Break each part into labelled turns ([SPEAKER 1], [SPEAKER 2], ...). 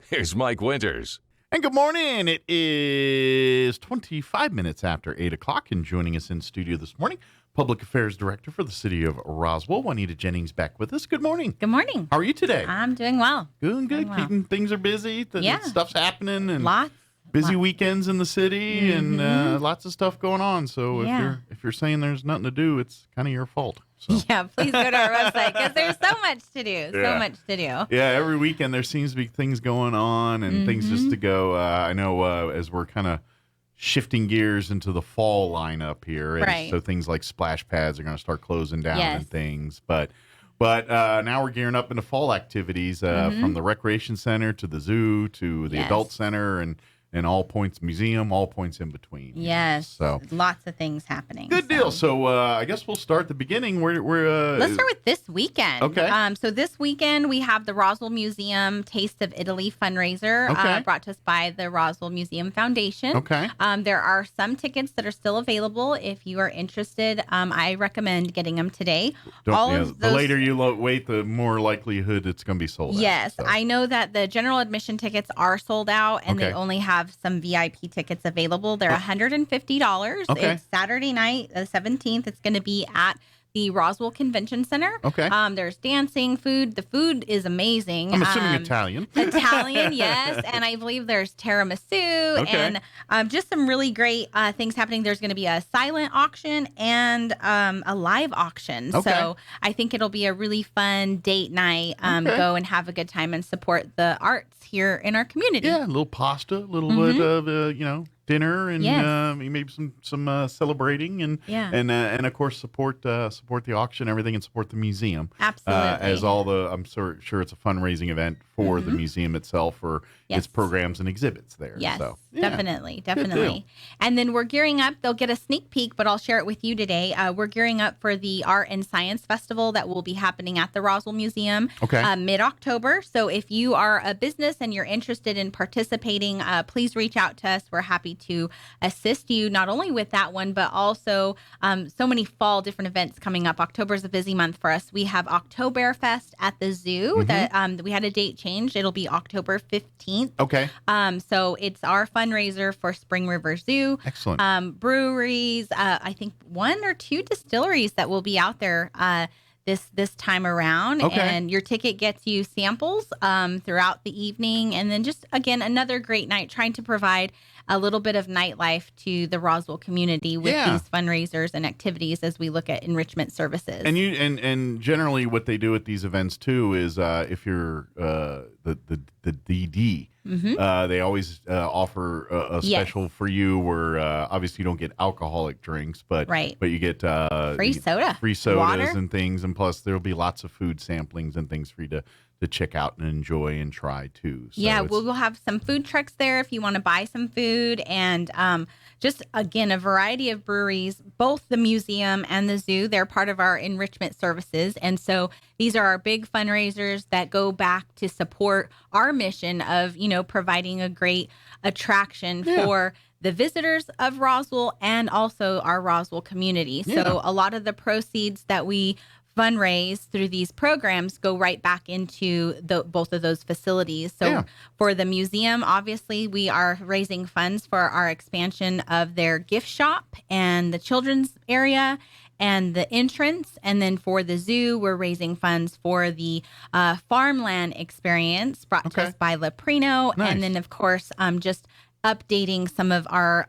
[SPEAKER 1] here's Mike Winters.
[SPEAKER 2] And good morning. It is 25 minutes after 8 o'clock, and joining us in studio this morning, Public Affairs Director for the City of Roswell, Juanita Jennings, back with us. Good morning.
[SPEAKER 3] Good morning.
[SPEAKER 2] How are you today?
[SPEAKER 3] I'm doing well.
[SPEAKER 2] Good.
[SPEAKER 3] Doing well.
[SPEAKER 2] Keeping things are busy. Stuff's happening, and
[SPEAKER 3] Lots.
[SPEAKER 2] busy weekends in the city, and lots of stuff going on. So if you're saying there's nothing to do, it's kind of your fault. So.
[SPEAKER 3] Yeah, please go to our website because there's so much to do. So much to do.
[SPEAKER 2] Yeah, every weekend there seems to be things going on and things just to go. I know as we're kind of shifting gears into the fall lineup here, and
[SPEAKER 3] right.
[SPEAKER 2] so things like splash pads are going to start closing down and things. But now we're gearing up into fall activities from the recreation center to the zoo to the adult center and all points museum, all points in between.
[SPEAKER 3] Yes.
[SPEAKER 2] So
[SPEAKER 3] lots of things happening.
[SPEAKER 2] Good deal. So I guess we'll start at the beginning.
[SPEAKER 3] Let's start with this weekend.
[SPEAKER 2] Okay.
[SPEAKER 3] So this weekend we have the Roswell Museum Taste of Italy fundraiser brought to us by the Roswell Museum Foundation.
[SPEAKER 2] Okay.
[SPEAKER 3] There are some tickets that are still available. If you are interested, I recommend getting them today.
[SPEAKER 2] The later you wait, the more likelihood it's going to be sold out.
[SPEAKER 3] Yes.
[SPEAKER 2] So.
[SPEAKER 3] I know that the general admission tickets are sold out, and they only have some VIP tickets available. They're $150.
[SPEAKER 2] Okay.
[SPEAKER 3] It's Saturday night, the 17th. It's going to be at the Roswell Convention Center.
[SPEAKER 2] Okay.
[SPEAKER 3] There's dancing, food. The food is amazing.
[SPEAKER 2] I'm assuming Italian.
[SPEAKER 3] Italian, yes. And I believe there's tiramisu and just some really great things happening. There's going to be a silent auction and a live auction.
[SPEAKER 2] Okay.
[SPEAKER 3] So I think it'll be a really fun date night. Go and have a good time and support the arts here in our community.
[SPEAKER 2] Yeah, a little pasta, a little bit of, dinner and maybe some celebrating and of course support the auction, everything, and support the museum.
[SPEAKER 3] Absolutely.
[SPEAKER 2] I'm sure it's a fundraising event for the museum itself for its programs and exhibits there.
[SPEAKER 3] Yes,
[SPEAKER 2] so,
[SPEAKER 3] definitely. And then we're gearing up. They'll get a sneak peek, but I'll share it with you today. We're gearing up for the Art and Science Festival that will be happening at the Roswell Museum mid-October. So if you are a business and you're interested in participating, please reach out to us. We're happy to assist you not only with that one, but also so many fall different events coming up. October is a busy month for us. We have Oktoberfest at the zoo that we had a date change. It'll be October 15th.
[SPEAKER 2] Okay.
[SPEAKER 3] So it's our fundraiser for Spring River Zoo.
[SPEAKER 2] Excellent.
[SPEAKER 3] Breweries, I think 1 or 2 distilleries that will be out there this time around.
[SPEAKER 2] Okay.
[SPEAKER 3] And your ticket gets you samples throughout the evening. And then just, again, another great night trying to provide a little bit of nightlife to the Roswell community with these fundraisers and activities as we look at enrichment services.
[SPEAKER 2] And and generally what they do at these events too is if you're the DD, they always offer a special for you where obviously you don't get alcoholic drinks, but you get free sodas
[SPEAKER 3] water,
[SPEAKER 2] and things, and plus there'll be lots of food samplings and things for you to check out and enjoy and try too. So
[SPEAKER 3] we'll have some food trucks there if you want to buy some food, and just again a variety of breweries, both the museum and the zoo. They're part of our enrichment services, and so these are our big fundraisers that go back to support our mission of providing a great attraction for the visitors of Roswell and also our Roswell community. So a lot of the proceeds that we fundraise through these programs go right back into both of those facilities. So for the museum, obviously, we are raising funds for our expansion of their gift shop and the children's area and the entrance. And then for the zoo, we're raising funds for the farmland experience brought to us by Leprino.
[SPEAKER 2] Nice.
[SPEAKER 3] And then, of course, just updating some of our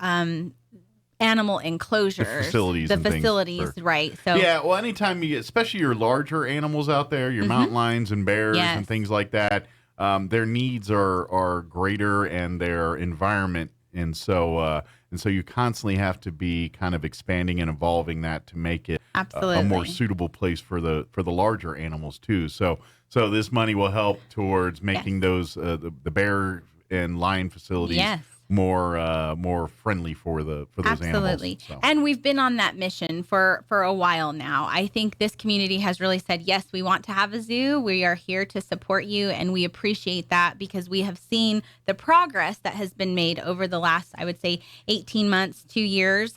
[SPEAKER 3] animal enclosures,
[SPEAKER 2] the facilities,
[SPEAKER 3] right? So
[SPEAKER 2] well, anytime you get, especially your larger animals out there, your mountain lions and bears and things like that, their needs are greater and their environment, and so you constantly have to be kind of expanding and evolving that to make it a more suitable place for the larger animals too. So this money will help towards making those the bear and lion facilities more friendly for those
[SPEAKER 3] Absolutely.
[SPEAKER 2] animals. So.
[SPEAKER 3] And we've been on that mission for a while now. I think this community has really said, yes, we want to have a zoo. We are here to support you, and we appreciate that because we have seen the progress that has been made over the last, I would say, 18 months, 2 years.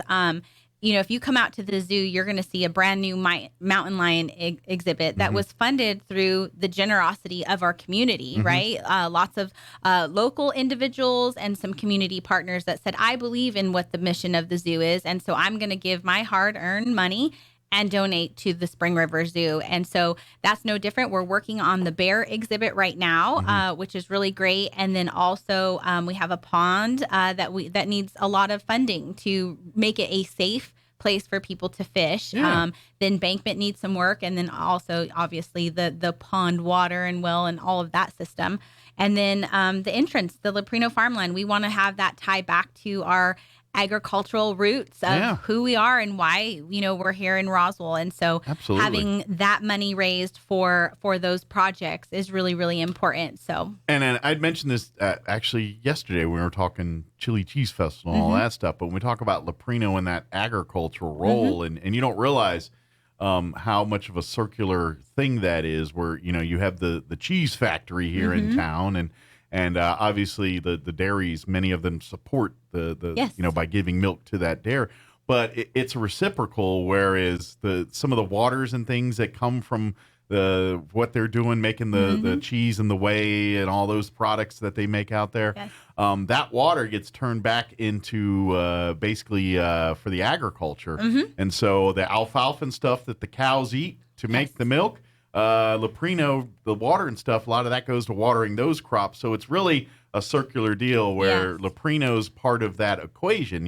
[SPEAKER 3] if you come out to the zoo, you're going to see a brand new mountain lion exhibit that was funded through the generosity of our community, right? Lots of local individuals and some community partners that said, I believe in what the mission of the zoo is. And so I'm going to give my hard-earned money and donate to the Spring River Zoo. And so that's no different. We're working on the bear exhibit right now, which is really great. And then also we have a pond that needs a lot of funding to make it a safe place for people to fish. The embankment needs some work. And then also, obviously, the pond water and well and all of that system. And then the entrance, the Leprino farmland, we want to have that tie back to our agricultural roots of who we are and why we're here in Roswell. And so having that money raised for those projects is really, really important. So
[SPEAKER 2] and I'd mentioned this actually yesterday when we were talking Chili Cheese Festival and all that stuff, but when we talk about Leprino and that agricultural role and you don't realize how much of a circular thing that is, where you have the cheese factory here in town, and obviously the dairies, many of them support the by giving milk to that dairy, but it's reciprocal. Whereas some of the waters and things that come from what they're doing, making the cheese and the whey and all those products that they make out there, that water gets turned back into basically for the agriculture, and so the alfalfa and stuff that the cows eat to make the milk. Leprino, the water and stuff, a lot of that goes to watering those crops. So it's really a circular deal where Leprino's part of that equation,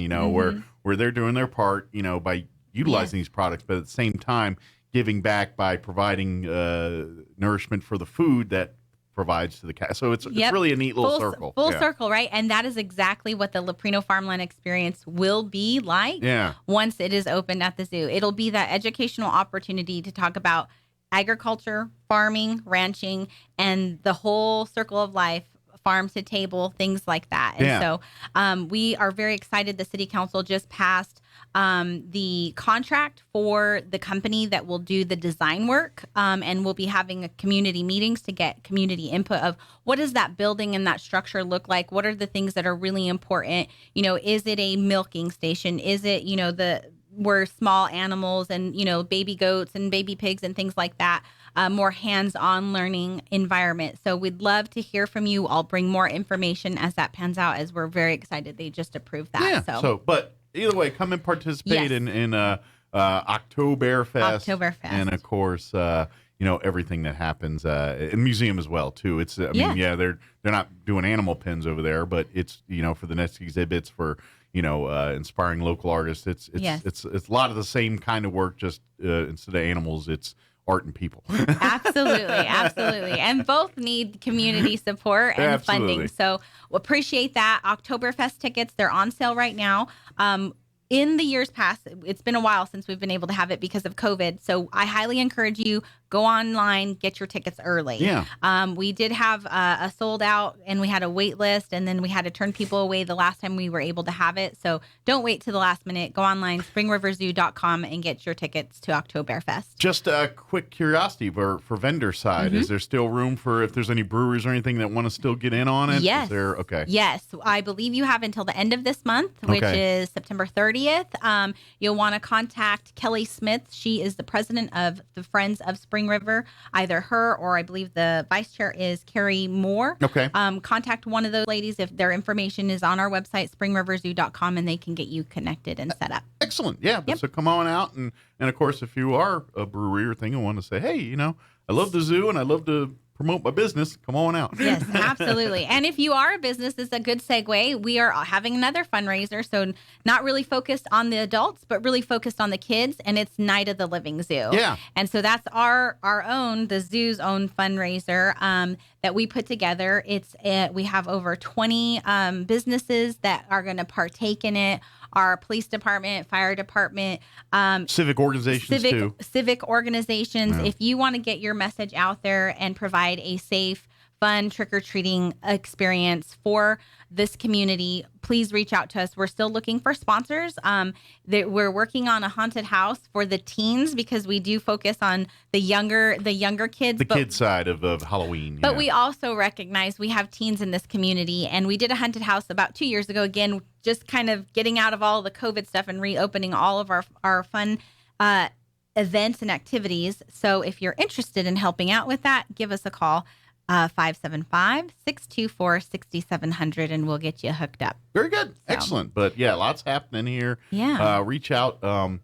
[SPEAKER 2] where they're doing their part, by utilizing these products, but at the same time giving back by providing nourishment for the food that provides to the cow. So it's really a neat little circle.
[SPEAKER 3] Full circle, right? And that is exactly what the Leprino farmland experience will be like once it is opened at the zoo. It'll be that educational opportunity to talk about agriculture, farming, ranching, and the whole circle of life, farm to table, things like that. And so we are very excited. The city council just passed the contract for the company that will do the design work, and we'll be having community meetings to get community input of what does that building and that structure look like? What are the things that are really important? Is it a milking station? Is it, where small animals and, baby goats and baby pigs and things like that, more hands-on learning environment. So we'd love to hear from you. I'll bring more information as that pans out, as we're very excited. They just approved that.
[SPEAKER 2] But either way, come and participate in Oktoberfest. And of course, everything that happens in museum as well too. It's they're not doing animal pens over there, but it's for the next exhibits for inspiring local artists. It's a lot of the same kind of work, just instead of animals, it's art and people. Absolutely. And both need community support and funding. So we appreciate that. Oktoberfest tickets, they're on sale right now. In the years past, it's been a while since we've been able to have it because of COVID. So I highly encourage you, go online, get your tickets early. We did have a sold out, and we had a wait list, and then we had to turn people away the last time we were able to have it. So don't wait to the last minute. Go online, springriverzoo.com, and get your tickets to Oktoberfest. Just a quick curiosity for vendor side. Is there still room for, if there's any breweries or anything that want to still get in on it?
[SPEAKER 3] Yes.
[SPEAKER 2] Okay.
[SPEAKER 3] Yes. I believe you have until the end of this month, which is September 30th. You'll want to contact Kelly Smith. She is the president of the Friends of Spring River. Either her or I believe the vice chair is Carrie Moore.
[SPEAKER 2] Okay.
[SPEAKER 3] Contact one of those ladies if their information is on our website, springriverzoo.com, and they can get you connected and set up.
[SPEAKER 2] Excellent. Yeah. So come on out. And of course, if you are a brewery or thing and want to say, hey, I love the zoo and I love to promote my business, come on out.
[SPEAKER 3] Yes, absolutely. And if you are a business, it's a good segue. We are having another fundraiser, so not really focused on the adults, but really focused on the kids, and it's Night of the Living Zoo.
[SPEAKER 2] Yeah.
[SPEAKER 3] And so that's the zoo's own fundraiser that we put together. We have over 20 businesses that are going to partake in it. Our police department, fire department,
[SPEAKER 2] civic organizations too.
[SPEAKER 3] Civic organizations. Yeah. If you want to get your message out there and provide a safe, fun trick-or-treating experience for this community, please reach out to us. We're still looking for sponsors. We're working on a haunted house for the teens because we do focus on the younger kids.
[SPEAKER 2] The kid side of Halloween.
[SPEAKER 3] But we also recognize we have teens in this community, and we did a haunted house about 2 years ago. Again, just kind of getting out of all the COVID stuff and reopening all of our fun events and activities. So if you're interested in helping out with that, give us a call. 575-624-6700, and we'll get you hooked up.
[SPEAKER 2] Very good. So. Excellent. But yeah, lots happening here.
[SPEAKER 3] Yeah.
[SPEAKER 2] Reach out. Don't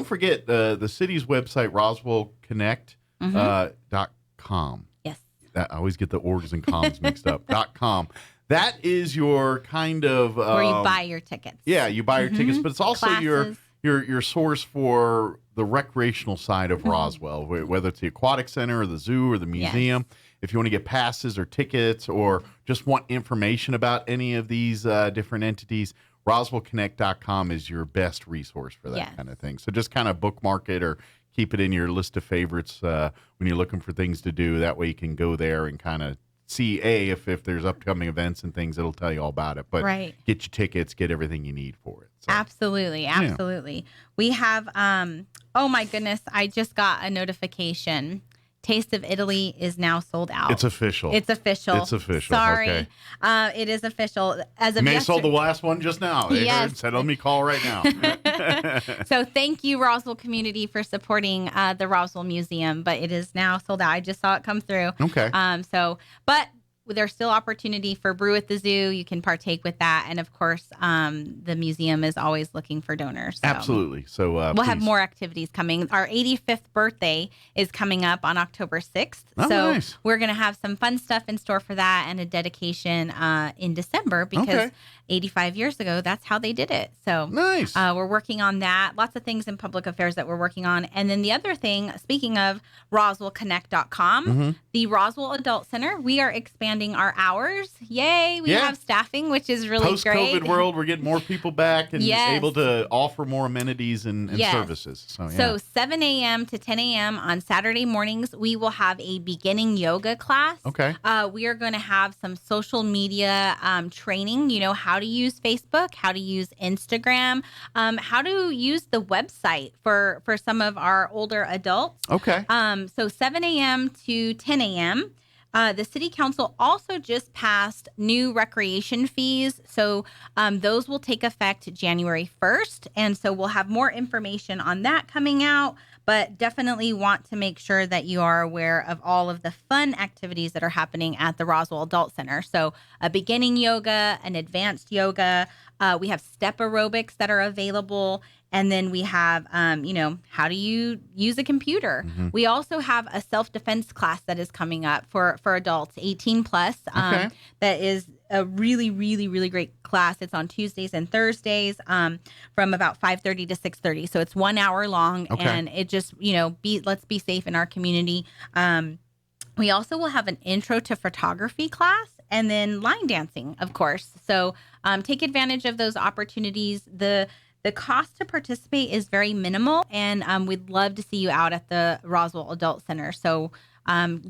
[SPEAKER 2] forget the city's website, RoswellConnect.com.
[SPEAKER 3] Yes.
[SPEAKER 2] I always get the orgs and coms mixed up. .com. That is your kind of
[SPEAKER 3] where you buy your tickets.
[SPEAKER 2] Yeah, you buy your tickets, but it's also
[SPEAKER 3] Classes.
[SPEAKER 2] your source for the recreational side of Roswell, whether it's the aquatic center or the zoo or the museum. Yes. If you want to get passes or tickets or just want information about any of these different entities, RoswellConnect.com is your best resource for that kind of thing. So just kind of bookmark it or keep it in your list of favorites when you're looking for things to do. That way you can go there and kind of see if there's upcoming events and things, it'll tell you all about it. But get your tickets, get everything you need for it. So.
[SPEAKER 3] Absolutely. We have oh my goodness, I just got a notification. Taste of Italy is now sold out.
[SPEAKER 2] It's official.
[SPEAKER 3] Sorry.
[SPEAKER 2] Okay.
[SPEAKER 3] It is official. As of
[SPEAKER 2] May sold the last one just now. They said, let me call right now.
[SPEAKER 3] So thank you, Roswell community, for supporting the Roswell Museum. But it is now sold out. I just saw it come through.
[SPEAKER 2] Okay.
[SPEAKER 3] But there's still opportunity for Brew at the Zoo. You can partake with that. And of course, the museum is always looking for donors. So.
[SPEAKER 2] Absolutely. So
[SPEAKER 3] we'll have more activities coming. Our 85th birthday is coming up on October 6th. So nice. We're going to have some fun stuff in store for that and a dedication in December because 85 years ago, that's how they did it. So
[SPEAKER 2] nice.
[SPEAKER 3] We're working on that. Lots of things in public affairs that we're working on. And then the other thing, speaking of RoswellConnect.com, the Roswell Adult Center, we are expanding our hours. Yay. We have staffing, which is really great.
[SPEAKER 2] Post-COVID world, we're getting more people back and able to offer more amenities and services.
[SPEAKER 3] So 7 a.m. to 10 a.m. on Saturday mornings, we will have a beginning yoga class.
[SPEAKER 2] Okay.
[SPEAKER 3] We are going to have some social media training, how to use Facebook, how to use Instagram, how to use the website for some of our older adults.
[SPEAKER 2] Okay.
[SPEAKER 3] So 7 a.m. to 10 a.m. The city council also just passed new recreation fees. So those will take effect January 1st. And so we'll have more information on that coming out, but definitely want to make sure that you are aware of all of the fun activities that are happening at the Roswell Adult Center. So a beginning yoga, an advanced yoga, we have step aerobics that are available. And then we have, how do you use a computer? We also have a self-defense class that is coming up for adults, 18 plus. That is a really, really, really great class. It's on Tuesdays and Thursdays from about 5:30 to 6:30. So it's 1 hour long. And it just, let's be safe in our community. We also will have an intro to photography class and then line dancing, of course. So take advantage of those opportunities. The cost to participate is very minimal, and we'd love to see you out at the Roswell Adult Center. So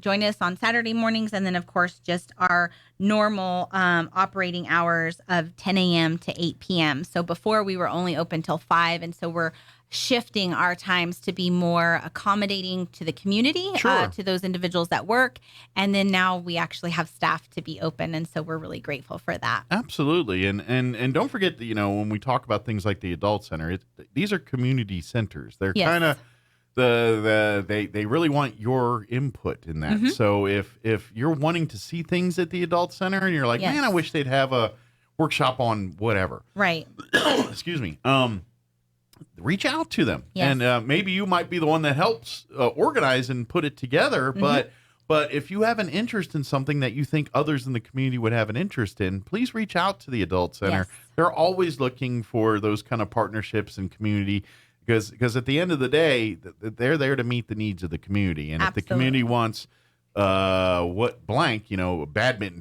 [SPEAKER 3] join us on Saturday mornings, and then, of course, just our normal operating hours of 10 a.m. to 8 p.m. So before, we were only open till 5, and so we're shifting our times to be more accommodating to the community, to those individuals that work. And then now we actually have staff to be open. And so we're really grateful for that.
[SPEAKER 2] Absolutely. And don't forget that, when we talk about things like the Adult Center, these are community centers. They're kind of they really want your input in that. So if you're wanting to see things at the Adult Center and you're like, man, I wish they'd have a workshop on whatever.
[SPEAKER 3] Right.
[SPEAKER 2] Excuse me. Reach out to them, and maybe you might be the one that helps organize and put it together. But if you have an interest in something that you think others in the community would have an interest in, please reach out to the Adult Center. They're always looking for those kind of partnerships and community because at the end of the day, they're there to meet the needs of the community. And if the community wants badminton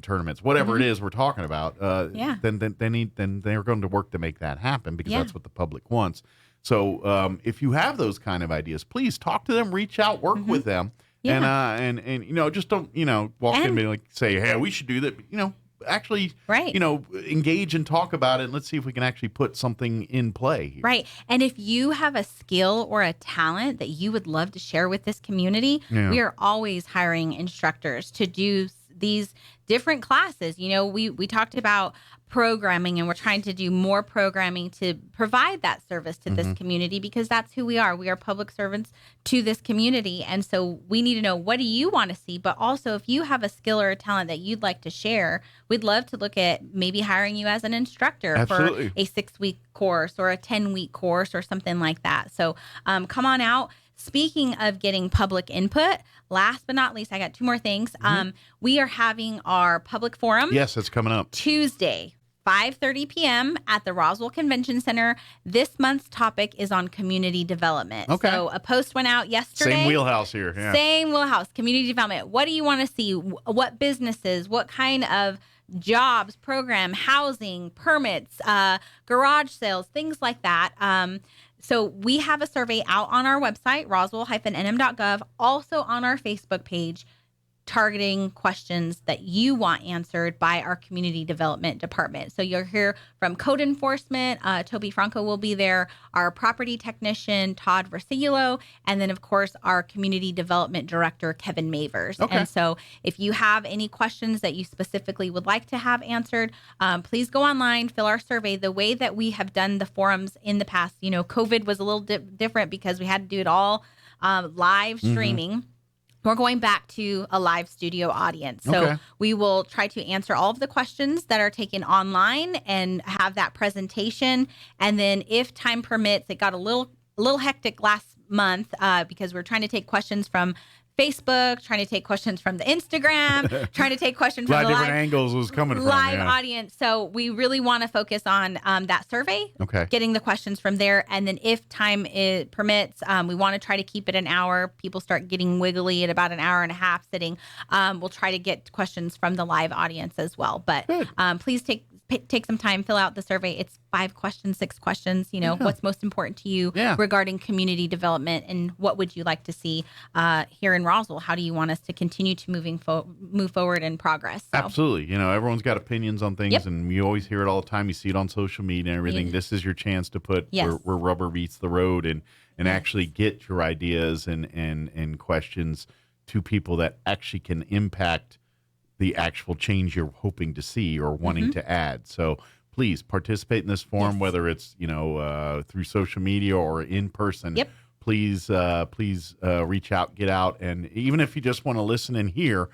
[SPEAKER 2] tournaments, whatever it is we're talking about, then they're going to work to make that happen because that's what the public wants. So if you have those kind of ideas, please talk to them, reach out, work with them, and just don't walk in and be like say, hey, we should do that. actually,
[SPEAKER 3] right.
[SPEAKER 2] engage and talk about it. And let's see if we can actually put something in play here.
[SPEAKER 3] Right. And if you have a skill or a talent that you would love to share with this community, we are always hiring instructors to do these different classes. We talked about programming, and we're trying to do more programming to provide that service to this community, because that's who we are. We are public servants to this community. And so we need to know, what do you want to see? But also, if you have a skill or a talent that you'd like to share, we'd love to look at maybe hiring you as an instructor
[SPEAKER 2] Absolutely.
[SPEAKER 3] for a 6-week course or a 10-week course or something like that. So come on out. Speaking of getting public input, last but not least, I got 2 more things. We are having our public forum.
[SPEAKER 2] Yes, that's coming up.
[SPEAKER 3] Tuesday, 5:30 p.m. at the Roswell Convention Center. This month's topic is on community development.
[SPEAKER 2] Okay.
[SPEAKER 3] So a post went out yesterday.
[SPEAKER 2] Same wheelhouse here. Yeah.
[SPEAKER 3] Same wheelhouse, community development. What do you want to see? What businesses? What kind of jobs, program, housing, permits, garage sales, things like that. So we have a survey out on our website, roswell-nm.gov, also on our Facebook page, targeting questions that you want answered by our community development department. So you'll hear from code enforcement, Toby Franco will be there, our property technician, Todd Versigulo, and then of course our community development director, Kevin Mavers.
[SPEAKER 2] Okay.
[SPEAKER 3] And so if you have any questions that you specifically would like to have answered, please go online, fill our survey. The way that we have done the forums in the past, COVID was a little different because we had to do it all live streaming. We're going back to a live studio audience. So we will try to answer all of the questions that are taken online and have that presentation. And then if time permits, it got a little hectic last month because we're trying to take questions from Facebook, trying to take questions from the Instagram, trying to take questions from the
[SPEAKER 2] different angles was coming from
[SPEAKER 3] live audience. So we really want to focus on that survey, getting the questions from there. And then if time permits, we want to try to keep it an hour. People start getting wiggly at about an hour and a half sitting. We'll try to get questions from the live audience as well. But please take some time, fill out the survey. It's 5 questions, 6 questions, what's most important to you regarding community development, and what would you like to see here in Roswell? How do you want us to continue to move forward in progress? So.
[SPEAKER 2] Absolutely. Everyone's got opinions on things, and you always hear it all the time. You see it on social media and everything. This is your chance to put where rubber meets the road and actually get your ideas and questions to people that actually can impact the actual change you're hoping to see or wanting to add. So please participate in this forum, whether it's, through social media or in person. Please reach out, get out. And even if you just want to listen and hear,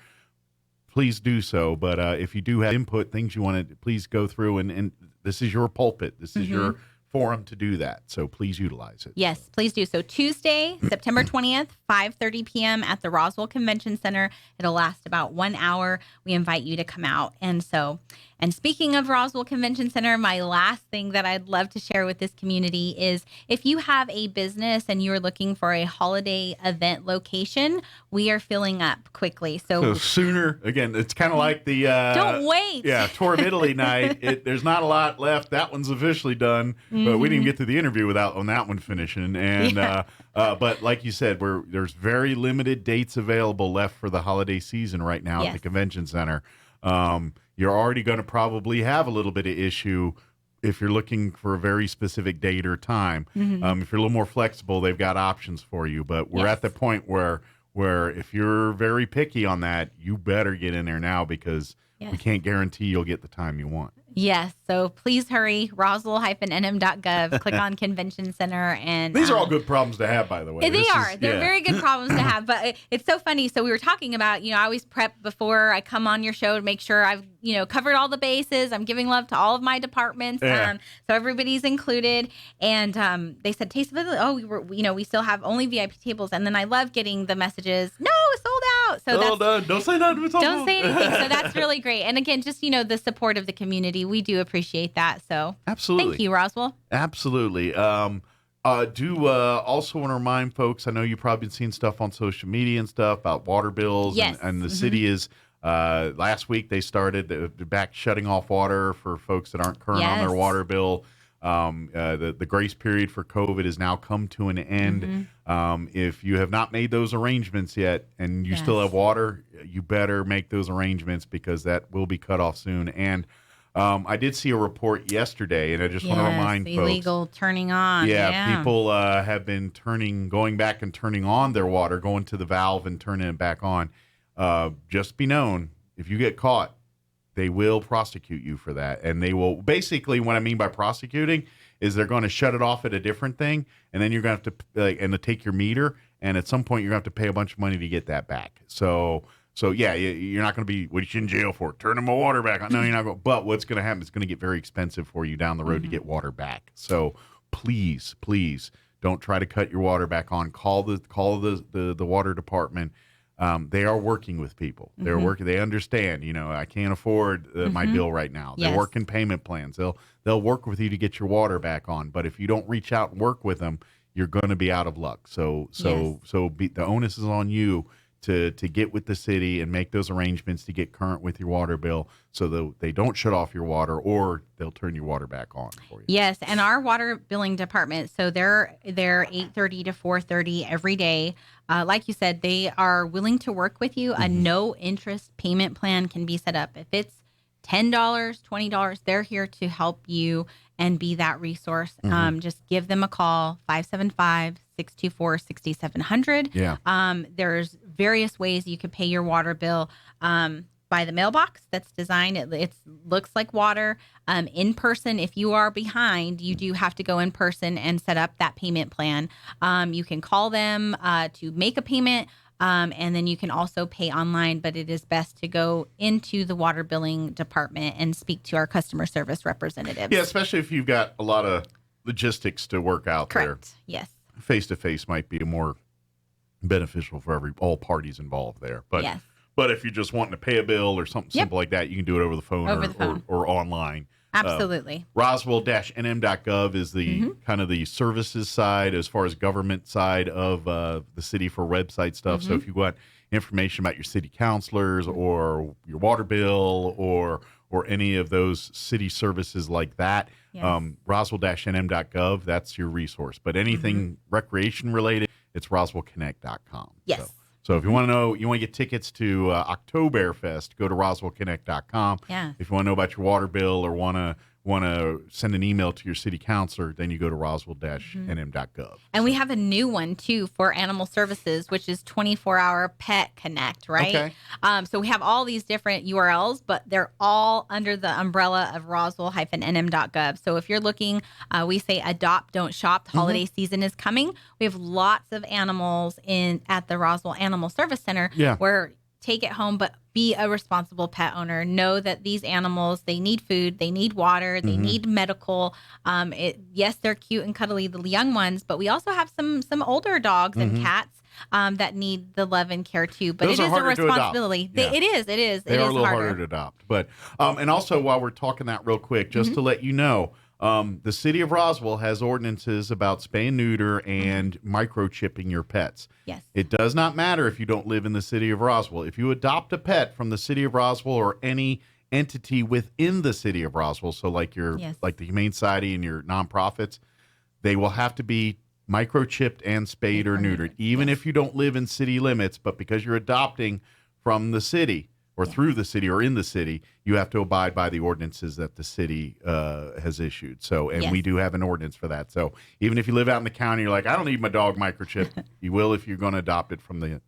[SPEAKER 2] please do so. But if you do have input, things you want to, please go through. And this is your pulpit. This is your forum to do that. So please utilize it.
[SPEAKER 3] Yes, please do. So Tuesday, September 20th, 5:30 p.m. at the Roswell Convention Center. It'll last about 1 hour. We invite you to come out. And speaking of Roswell Convention Center, my last thing that I'd love to share with this community is if you have a business and you're looking for a holiday event location, we are filling up quickly. So
[SPEAKER 2] sooner, again, it's kind of like the...
[SPEAKER 3] don't wait.
[SPEAKER 2] Yeah, Tour of Italy night. There's not a lot left. That one's officially done, but we didn't get to the interview on that one finishing. And but like you said, there's very limited dates available left for the holiday season right now at the convention center. You're already going to probably have a little bit of issue if you're looking for a very specific date or time. If you're a little more flexible, they've got options for you. But we're at the point where if you're very picky on that, you better get in there now, because we can't guarantee you'll get the time you want.
[SPEAKER 3] Yes. So please hurry, roswell-nm.gov, click on Convention Center. And
[SPEAKER 2] these are all good problems to have, by the way.
[SPEAKER 3] They're very good problems to have. But it's so funny. So we were talking about, I always prep before I come on your show to make sure I've, covered all the bases. I'm giving love to all of my departments. So everybody's included. And they said, Taste of Italy, we still have only VIP tables. And then I love getting the messages, no, it's sold out. So
[SPEAKER 2] well done. Don't say nothing.
[SPEAKER 3] Don't say anything. So that's really great. And again, just, the support of the community. We do appreciate that. So
[SPEAKER 2] absolutely.
[SPEAKER 3] Thank you, Roswell.
[SPEAKER 2] Absolutely. Do also want to remind folks, I know you've probably seen stuff on social media and stuff about water bills. And the city is, last week they started back shutting off water for folks that aren't current on their water bill. The grace period for COVID has now come to an end. If you have not made those arrangements yet and you still have water, you better make those arrangements because that will be cut off soon. And I did see a report yesterday, and I just want to remind folks.
[SPEAKER 3] Illegal turning on.
[SPEAKER 2] Yeah, people have been going back and turning on their water, going to the valve and turning it back on. Just be known, if you get caught, they will prosecute you for that. And they will, basically what I mean by prosecuting is they're going to shut it off at a different thing, and then you're going to have to take your meter, and at some point you're going to have to pay a bunch of money to get that back. So yeah, you're not going to be, what are you in jail for? Turning my water back on. No, you're not going. But what's going to happen is going to get very expensive for you down the road to get water back. So please don't try to cut your water back on. Call the water department. They are working with people. They're working. They understand. I can't afford my bill right now. They're working payment plans. They'll work with you to get your water back on. But if you don't reach out and work with them, you're going to be out of luck. So the onus is on you to get with the city and make those arrangements to get current with your water bill so that they don't shut off your water or they'll turn your water back on for you.
[SPEAKER 3] Yes, and our water billing department, so they're 8:30 to 4:30 every day. Like you said, they are willing to work with you. A no interest payment plan can be set up. If it's $10, $20, they're here to help you and be that resource. Just give them a call, 575-624-6700.
[SPEAKER 2] Yeah.
[SPEAKER 3] There's various ways you could pay your water bill by the mailbox that's designed. It looks like water. In person, if you are behind, you do have to go in person and set up that payment plan. You can call them to make a payment. And then you can also pay online, but it is best to go into the water billing department and speak to our customer service representatives.
[SPEAKER 2] Yeah, especially if you've got a lot of logistics to work out there.
[SPEAKER 3] Correct. Yes.
[SPEAKER 2] Face-to-face might be more beneficial for all parties involved there. But if you're just wanting to pay a bill or something simple like that, you can do it over the phone or online.
[SPEAKER 3] Absolutely.
[SPEAKER 2] Roswell-nm.gov is the kind of the services side as far as government side of the city for website stuff. So if you want information about your city councilors or your water bill or any of those city services like that, Roswell-nm.gov, that's your resource. But anything recreation related, it's roswellconnect.com.
[SPEAKER 3] Yes.
[SPEAKER 2] So if you want to know, you want to get tickets to Oktoberfest, go to roswellconnect.com.
[SPEAKER 3] Yeah.
[SPEAKER 2] If you want to know about your water bill or want to send an email to your city councilor, then you go to roswell-nm.gov.
[SPEAKER 3] And we have a new one, too, for animal services, which is 24-hour Pet Connect, right?
[SPEAKER 2] Okay.
[SPEAKER 3] So we have all these different URLs, but they're all under the umbrella of roswell-nm.gov. So if you're looking, we say adopt, don't shop. The holiday season is coming. We have lots of animals at the Roswell Animal Service Center where take it home, but be a responsible pet owner. Know that these animals, they need food, they need water, they need medical. Yes, they're cute and cuddly, the young ones, but we also have some older dogs and cats that need the love and care too. But
[SPEAKER 2] those
[SPEAKER 3] it is a responsibility.
[SPEAKER 2] It
[SPEAKER 3] is.
[SPEAKER 2] They are a little harder to adopt. But and also while we're talking that real quick, just to let you know, the city of Roswell has ordinances about spay and neuter and microchipping your pets.
[SPEAKER 3] Yes.
[SPEAKER 2] It does not matter if you don't live in the city of Roswell. If you adopt a pet from the city of Roswell or any entity within the city of Roswell, so like like the Humane Society and your nonprofits, they will have to be microchipped and spayed or neutered, even if you don't live in city limits. But because you're adopting from the city or through the city or in the city, you have to abide by the ordinances that the city has issued. So, and we do have an ordinance for that. So even if you live out in the county, you're like, I don't need my dog microchipped. You will if you're going to adopt it from the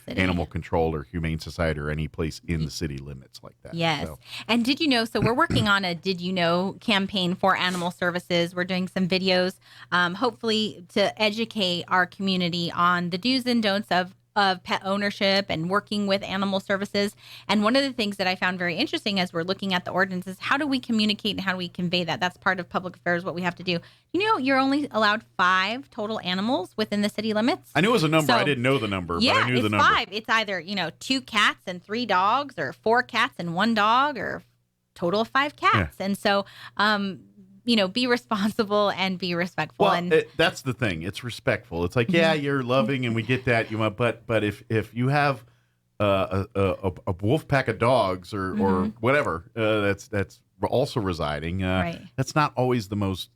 [SPEAKER 2] city. Animal Control or Humane Society or any place in the city limits like that.
[SPEAKER 3] Yes.
[SPEAKER 2] So.
[SPEAKER 3] And did you know, so we're working on a Did You Know campaign for animal services. We're doing some videos, hopefully to educate our community on the do's and don'ts of pet ownership and working with animal services. And one of the things that I found very interesting as we're looking at the ordinances, how do we communicate and how do we convey that? That's part of public affairs, what we have to do. You know, you're only allowed 5 total animals within the city limits.
[SPEAKER 2] I knew it was a number. I didn't know the number, but I knew the number.
[SPEAKER 3] Yeah, it's 5. It's either, 2 cats and 3 dogs or 4 cats and 1 dog or total of 5 cats. Yeah. And so, be responsible and be respectful.
[SPEAKER 2] Well, that's the thing. It's respectful. It's like, you're loving and we get that. But if you have a wolf pack of dogs or whatever that's also residing, that's not always the most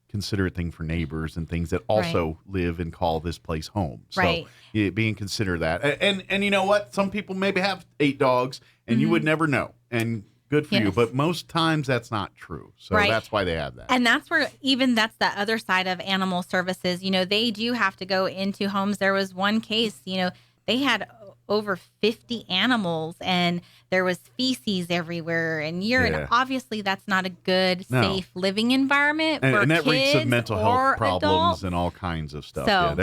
[SPEAKER 2] considerate thing for neighbors and things that also live and call this place home. So being considerate of that. And you know what? Some people maybe have 8 dogs and you would never know. And good for you. But most times that's not true. So that's why they have that.
[SPEAKER 3] And that's where that's the other side of animal services. You know, they do have to go into homes. There was one case, you know, they had over 50 animals and there was feces everywhere and urine. Yeah. Obviously, that's not a good, safe living environment for
[SPEAKER 2] and that
[SPEAKER 3] kids
[SPEAKER 2] reeks of mental health problems
[SPEAKER 3] adults.
[SPEAKER 2] And all kinds of stuff. So,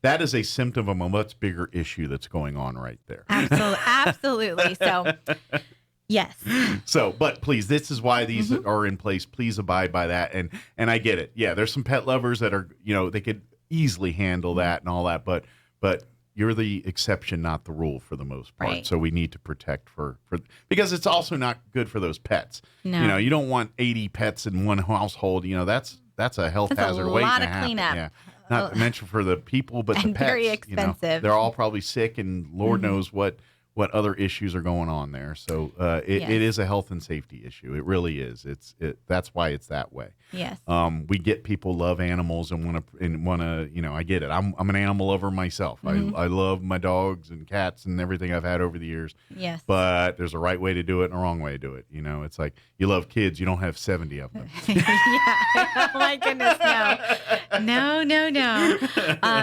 [SPEAKER 2] that is a symptom of a much bigger issue that's going on right there.
[SPEAKER 3] Absolutely. So, yes.
[SPEAKER 2] So, but please, this is why these are in place. Please abide by that. And I get it. Yeah, there's some pet lovers that are, you know, they could easily handle that and all that, but you're the exception, not the rule for the most part. Right. So we need to protect for because it's also not good for those pets. No. You know, you don't want 80 pets in one household. You know, that's a health hazard waiting to happen. That's a lot of cleanup. Yeah. Not to mention for the people, but the pets.
[SPEAKER 3] Very expensive.
[SPEAKER 2] You know, they're all probably sick, and Lord knows what other issues are going on there. So it is a health and safety issue. It really is. That's why it's that way.
[SPEAKER 3] Yes.
[SPEAKER 2] We get people love animals and want to, you know, I get it. I'm an animal lover myself. I love my dogs and cats and everything I've had over the years.
[SPEAKER 3] Yes.
[SPEAKER 2] But there's a right way to do it and a wrong way to do it. You know, it's like you love kids, you don't have 70 of them.
[SPEAKER 3] Oh my goodness, no.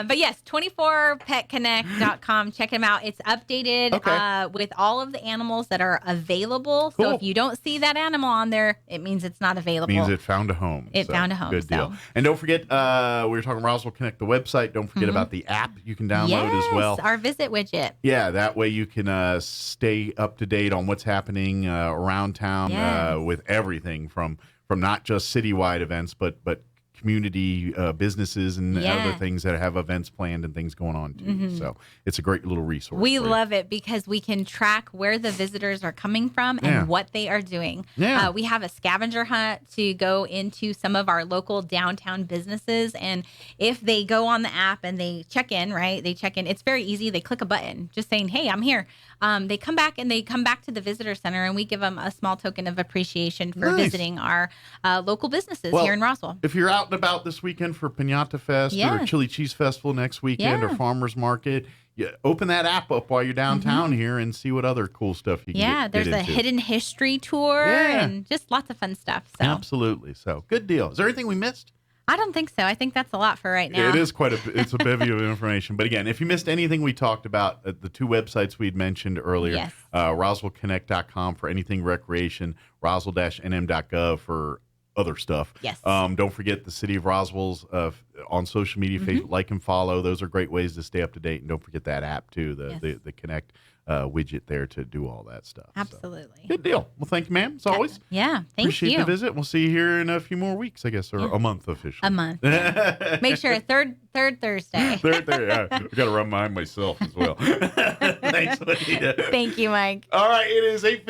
[SPEAKER 3] But yes, 24petconnect.com. Check them out. It's updated with all of the animals that are available. Cool. So if you don't see that animal on there, it means it's not available.
[SPEAKER 2] It means it found a home.
[SPEAKER 3] Found a home.
[SPEAKER 2] Good deal. And don't forget, we were talking Roswell Connect, the website. Don't forget about the app you can download as well.
[SPEAKER 3] Our visit widget.
[SPEAKER 2] Yeah, that way you can stay up to date on what's happening around town with everything from not just citywide events, but community businesses and other things that have events planned and things going on too. So it's a great little resource.
[SPEAKER 3] We love it because we can track where the visitors are coming from and what they are doing. Yeah. We have a scavenger hunt to go into some of our local downtown businesses. And if they go on the app and they check in, it's very easy. They click a button just saying, hey, I'm here. They come back to the visitor center and we give them a small token of appreciation for visiting our local businesses here in Roswell.
[SPEAKER 2] If you're out and about this weekend for Piñata Fest or Chili Cheese Festival next weekend or Farmers Market, open that app up while you're downtown here and see what other cool stuff you can
[SPEAKER 3] there's
[SPEAKER 2] get
[SPEAKER 3] a hidden history tour and just lots of fun stuff. So.
[SPEAKER 2] Absolutely. So good deal. Is there anything we missed?
[SPEAKER 3] I don't think so. I think that's a lot for right now.
[SPEAKER 2] It is it's a bevy of information. But again, if you missed anything we talked about, the 2 websites we'd mentioned earlier, RoswellConnect.com for anything recreation, Roswell-NM.gov for other stuff.
[SPEAKER 3] Yes.
[SPEAKER 2] Don't forget the City of Roswell's on social media, Facebook, like and follow. Those are great ways to stay up to date. And don't forget that app too, the Connect widget there to do all that stuff.
[SPEAKER 3] Absolutely.
[SPEAKER 2] So, good deal. Well, thank you, ma'am, as always. Appreciate the visit. We'll see you here in a few more weeks, I guess, or a month officially.
[SPEAKER 3] A month. Yeah. Make sure third Thursday.
[SPEAKER 2] Third Thursday. Yeah. I got to run mine myself as well. Thanks, Juanita.
[SPEAKER 3] Thank you, Mike.
[SPEAKER 2] All right. It is 8:50.